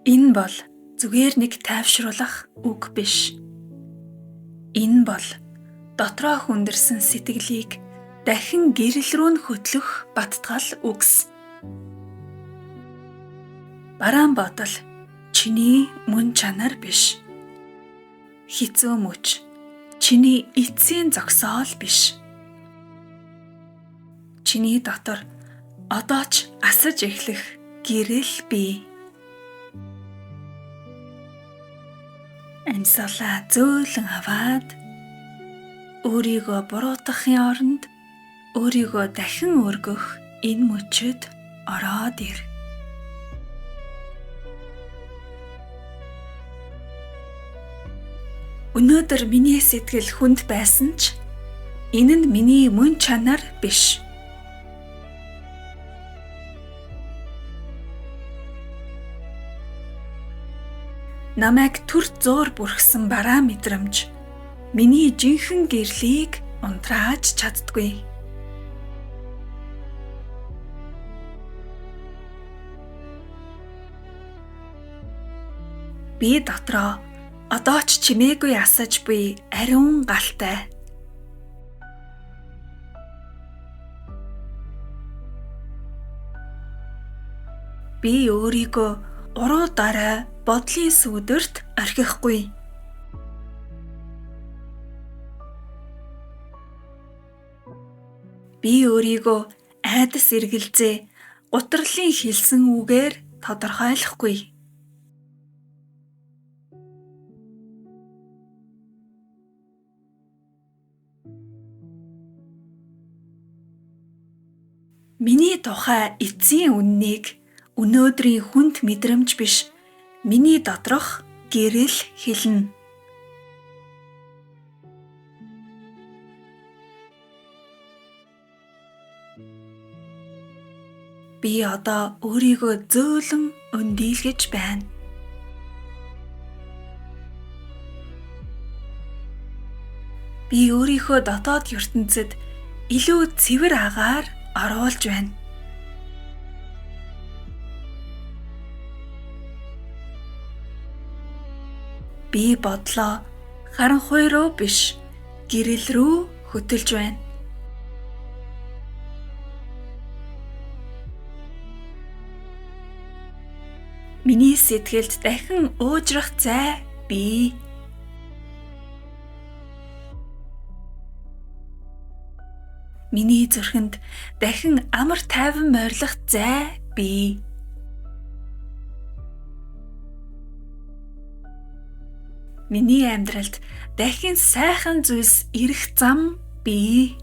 Энэ бол зүгээр нэг тайвшруулах үг биш. Энэ бол дотроо хүндэрсэн сэтгэлийг дахин гэрэл рүү нь хөтлөх баттгал үгс. Бараан бодол чиний мөн чанар биш. Хэцүү мөч чиний эцсийн зогсоол биш. Чиний дотор одоо ч асаж эхлэх гэрэл бий. Амьсгалаа зөөлөн аваад өөрийгөө буруутгахын оронд өөрийгөө дахин өргөх энэ мөчөд ороод ир. Өнөөдөр миний сэтгэл хүнд байсан ч энэ нь миний мөн чанар биш. Намайг түр зуур бүрхсэн бараа мэдрэмж миний жинхэнэ гэрлийг унтрааж чаддгүй. Би дотроо одоо ч чимээгүй асаж буй ариун галтай. Би өөрийгөө уруу дараа бодлын сүудэрт орхихгүй. Би өөрийгөө айдас эргэлзээ гутралын хэлсэн үгээр тодорхойлохгүй. Миний тухай эцсийн үннийг өнөөдрийн хүнд мэдрэмж биш, миний доторх гэрэл хэлнэ. Би одоо өөрийгөө зөөлөн өндийлгэж байна. Би өөрийнхөө дотоод ертөнцид илүү цэвэр агаар оруулж байна. Би бодлоо харанхуй руу биш, гэрэл рүү хөтөлж байна. Миний сэтгэлд дахин уужрах зай бий. Миний зүрхэнд дахин амар тайван морилох зай бий. Миний амьдралд дахин сайхан зүйлс ирэх зам бий.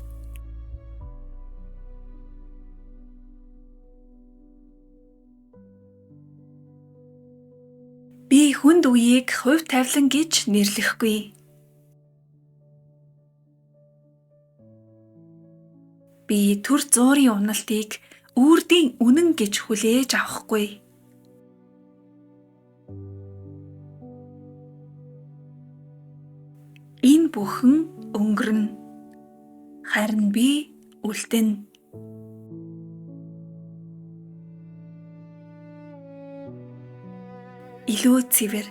Би хүнд үеийг хувь тавилан гэж нэрлэхгүй. Би түр зуурын уналтыг үрдийн үнэн гэж хүлээж авахгүй. Энэ бүхэн өнгөрнө. Харин би үлдэнэ. Илүү цэвэр,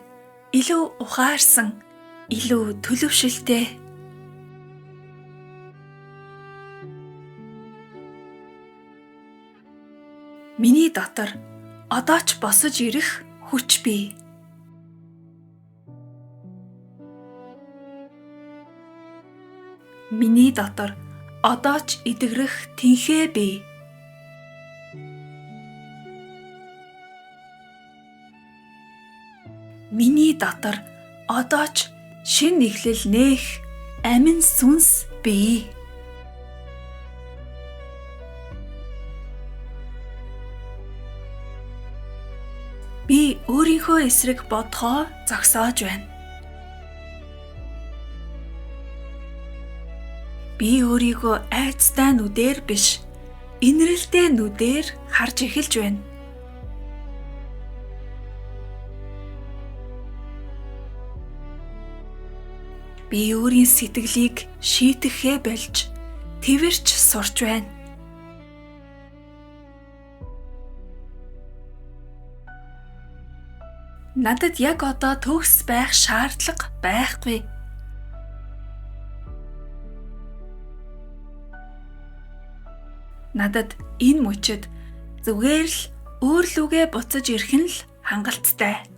илүү ухаарсан, илүү төлөвшөлтэй. Миний дотор одоо ч босож ирэх хүч бий. Миний дотор одоо ч идэгрэх тэнхээ бий. Миний дотор одоо ч шин эхлэл нээх амин сүнс бий. Би өөрийнхөө эсрэг бодхоо зогсоож байна. Би өөрийгөө айцтай нүдээр биш, инрэлтэй нүдээр харж эхэлж байна. Би өөрийн сэтгэлийг шийтгэхээ болж твэрч сурч байна. Надад яг одоо төгс байх шаардлага байхгүй. Надад энэ мөчид зүгээр л өөр лүгээ буцаж ирэх нь л хангалттай.